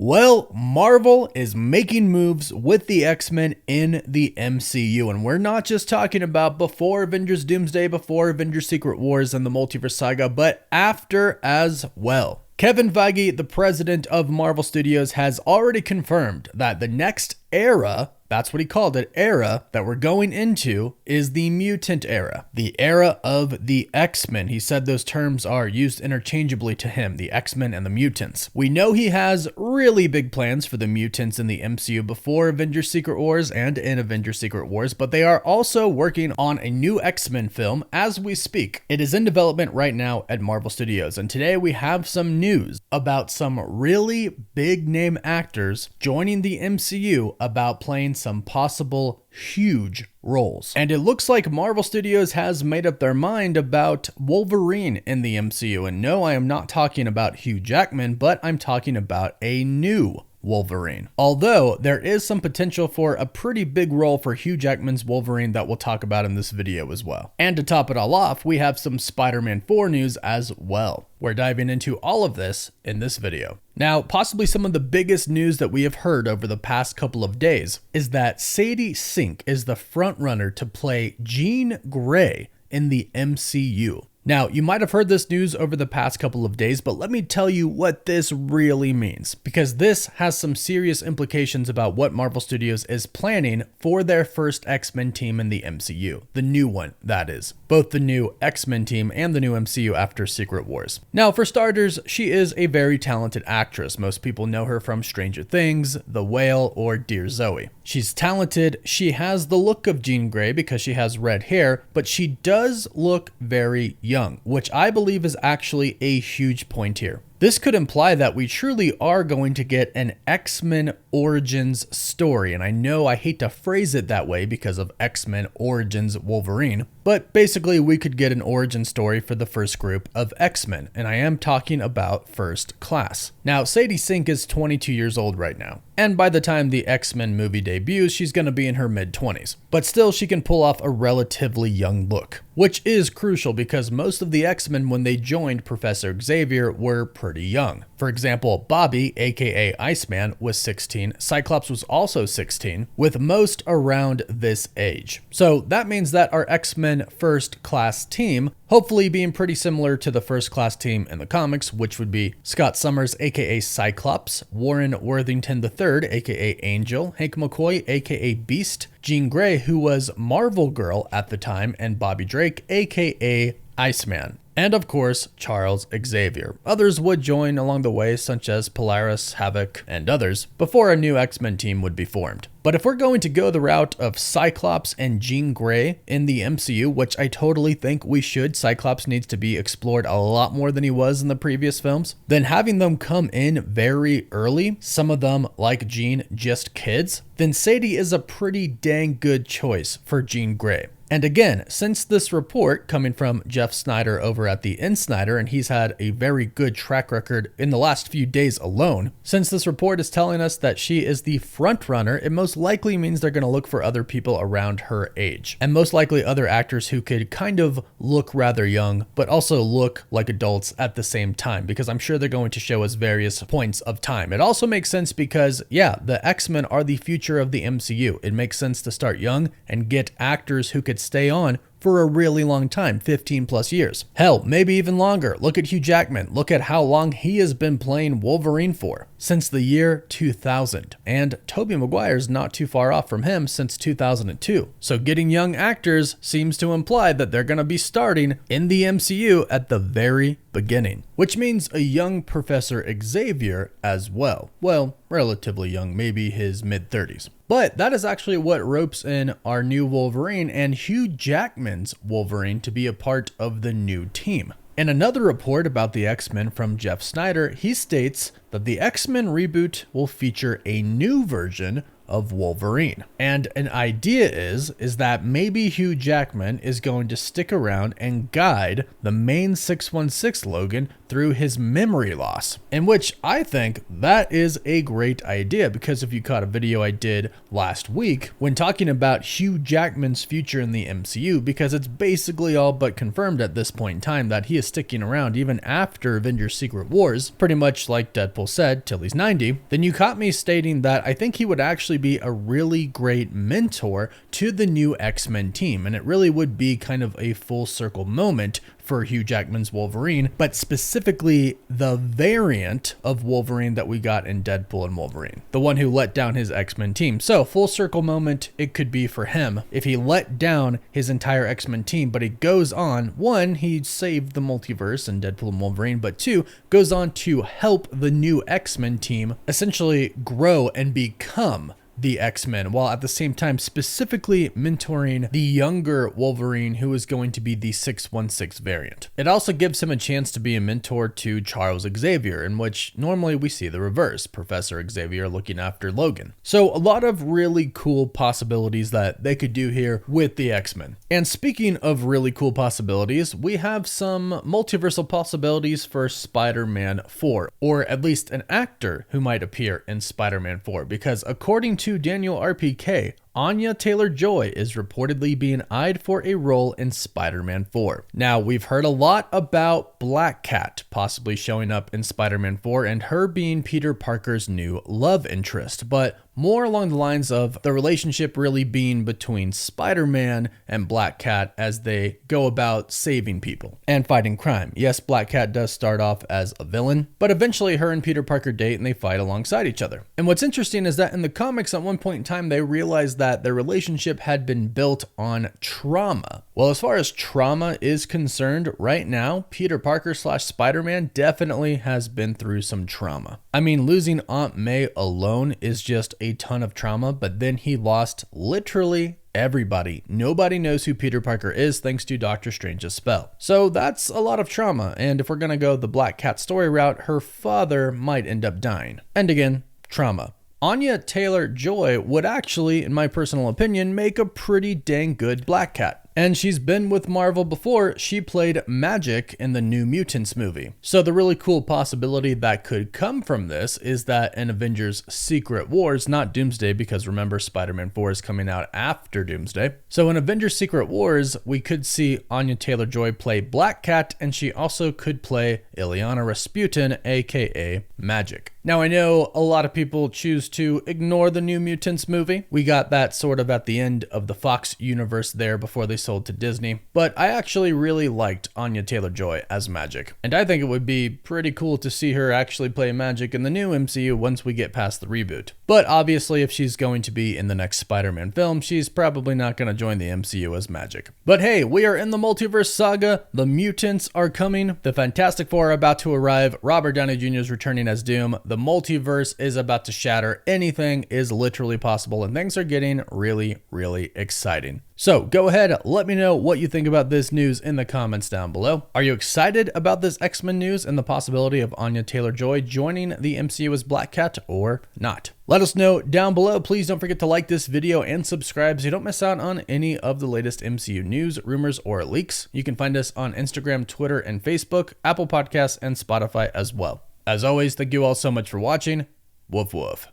Well, Marvel is making moves with the X-Men in the MCU, and we're not just talking about before Avengers Doomsday, before Avengers Secret Wars and the Multiverse Saga, but after as well. Kevin Feige, the president of Marvel Studios, has already confirmed that the next era, that's what he called it, era that we're going into is the mutant era, the era of the X-Men. He said those terms are used interchangeably to him, the X-Men and the mutants. We know he has really big plans for the mutants in the MCU before Avengers Secret Wars and in Avengers Secret Wars, but they are also working on a new X-Men film as we speak. It is in development right now at Marvel Studios, and today we have some news about some really big name actors joining the MCU about playing some possible huge roles. And it looks like Marvel Studios has made up their mind about Wolverine in the MCU. And no, I am not talking about Hugh Jackman, but I'm talking about a new Wolverine. Although there is some potential for a pretty big role for Hugh Jackman's Wolverine that we'll talk about in this video as well. And to top it all off, we have some Spider-Man 4 news as well. We're diving into all of this in this video. Now, possibly some of the biggest news that we have heard over the past couple of days is that Sadie Sink is the frontrunner to play Jean Grey in the MCU. Now, you might have heard this news over the past couple of days, but let me tell you what this really means, because this has some serious implications about what Marvel Studios is planning for their first X-Men team in the MCU. The new one, that is. Both the new X-Men team and the new MCU after Secret Wars. Now, for starters, she is a very talented actress. Most people know her from Stranger Things, The Whale, or Dear Zoe. She's talented. She has the look of Jean Grey because she has red hair, but she does look very young, which I believe is actually a huge point here. This could imply that we truly are going to get an X-Men Origins story, and I know I hate to phrase it that way because of X-Men Origins Wolverine, but basically we could get an origin story for the first group of X-Men, and I am talking about First Class. Now, Sadie Sink is 22 years old right now, and by the time the X-Men movie debuts, she's going to be in her mid-20s, but still she can pull off a relatively young look, which is crucial because most of the X-Men when they joined Professor Xavier were pretty young. For example, Bobby, aka Iceman, was 16, Cyclops was also 16, with most around this age. So that means that our X-Men First Class team, hopefully being pretty similar to the First Class team in the comics, which would be Scott Summers, aka Cyclops, Warren Worthington III, aka Angel, Hank McCoy, aka Beast, Jean Grey, who was Marvel Girl at the time, and Bobby Drake, aka Iceman. And of course, Charles Xavier. Others would join along the way, such as Polaris, Havoc, and others, before a new X-Men team would be formed. But if we're going to go the route of Cyclops and Jean Grey in the MCU, which I totally think we should, Cyclops needs to be explored a lot more than he was in the previous films, then having them come in very early, some of them, like Jean, just kids, then Sadie is a pretty dang good choice for Jean Grey. And again, since this report coming from Jeff Snyder over at the InSnyder, and he's had a very good track record in the last few days alone, since this report is telling us that she is the front runner, it most likely means they're going to look for other people around her age. And most likely other actors who could kind of look rather young, but also look like adults at the same time, because I'm sure they're going to show us various points of time. It also makes sense because, yeah, the X-Men are the future of the MCU. It makes sense to start young and get actors who could stay on for a really long time, 15 plus years. Hell, maybe even longer. Look at Hugh Jackman. Look at how long he has been playing Wolverine for, since the year 2000. And Tobey Maguire's not too far off from him since 2002. So getting young actors seems to imply that they're going to be starting in the MCU at the very beginning, which means a young Professor Xavier as well. Well, relatively young, maybe his mid-30s. But that is actually what ropes in our new Wolverine and Hugh Jackman's Wolverine to be a part of the new team. In another report about the X-Men from Jeff Snyder, he states that the X-Men reboot will feature a new version of Wolverine. And an idea is that maybe Hugh Jackman is going to stick around and guide the main 616 Logan through his memory loss, in which I think that is a great idea, because if you caught a video I did last week when talking about Hugh Jackman's future in the MCU, because it's basically all but confirmed at this point in time that he is sticking around even after Avengers Secret Wars, pretty much like Deadpool said, till he's 90, then you caught me stating that I think he would actually be a really great mentor to the new X-Men team, and it really would be kind of a full circle moment for Hugh Jackman's Wolverine, but specifically the variant of Wolverine that we got in Deadpool and Wolverine, the one who let down his X-Men team. So full circle moment it could be for him if he let down his entire X-Men team, but he goes on, one, he saved the multiverse in Deadpool and Wolverine, but two, goes on to help the new X-Men team essentially grow and become the X-Men, while at the same time specifically mentoring the younger Wolverine, who is going to be the 616 variant. It also gives him a chance to be a mentor to Charles Xavier, in which normally we see the reverse, Professor Xavier looking after Logan. So a lot of really cool possibilities that they could do here with the X-Men. And speaking of really cool possibilities, we have some multiversal possibilities for Spider-Man 4, or at least an actor who might appear in Spider-Man 4, because according to Daniel RPK, Anya Taylor-Joy is reportedly being eyed for a role in Spider-Man 4. Now, we've heard a lot about Black Cat possibly showing up in Spider-Man 4 and her being Peter Parker's new love interest, but more along the lines of the relationship really being between Spider-Man and Black Cat as they go about saving people and fighting crime. Yes, Black Cat does start off as a villain, but eventually her and Peter Parker date and they fight alongside each other. And what's interesting is that in the comics at one point in time, they realized that their relationship had been built on trauma. Well, as far as trauma is concerned, right now, Peter Parker / Spider-Man definitely has been through some trauma. I mean, losing Aunt May alone is just a ton of trauma, but then he lost literally everybody. Nobody knows who Peter Parker is thanks to Doctor Strange's spell. So that's a lot of trauma, and if we're gonna go the Black Cat story route, her father might end up dying. And again, trauma. Anya Taylor-Joy would actually, in my personal opinion, make a pretty dang good Black Cat. And she's been with Marvel before. She played Magic in the New Mutants movie. So the really cool possibility that could come from this is that in Avengers Secret Wars, not Doomsday, because remember Spider-Man 4 is coming out after Doomsday. So in Avengers Secret Wars, we could see Anya Taylor-Joy play Black Cat, and she also could play Illyana Rasputin, aka Magic. Now I know a lot of people choose to ignore the New Mutants movie. We got that sort of at the end of the Fox universe there before they sold to Disney, but I actually really liked Anya Taylor-Joy as Magic, and I think it would be pretty cool to see her actually play Magic in the new MCU once we get past the reboot. But obviously if she's going to be in the next Spider-Man film, she's probably not going to join the MCU as Magic. But hey, we are in the multiverse saga, the mutants are coming, the Fantastic Four are about to arrive, Robert Downey Jr. is returning as Doom, the multiverse is about to shatter, anything is literally possible, and things are getting really, really exciting. So go ahead, let me know what you think about this news in the comments down below. Are you excited about this X-Men news and the possibility of Anya Taylor-Joy joining the MCU as Black Cat or not? Let us know down below. Please don't forget to like this video and subscribe so you don't miss out on any of the latest MCU news, rumors, or leaks. You can find us on Instagram, Twitter, and Facebook, Apple Podcasts, and Spotify as well. As always, thank you all so much for watching. Woof woof.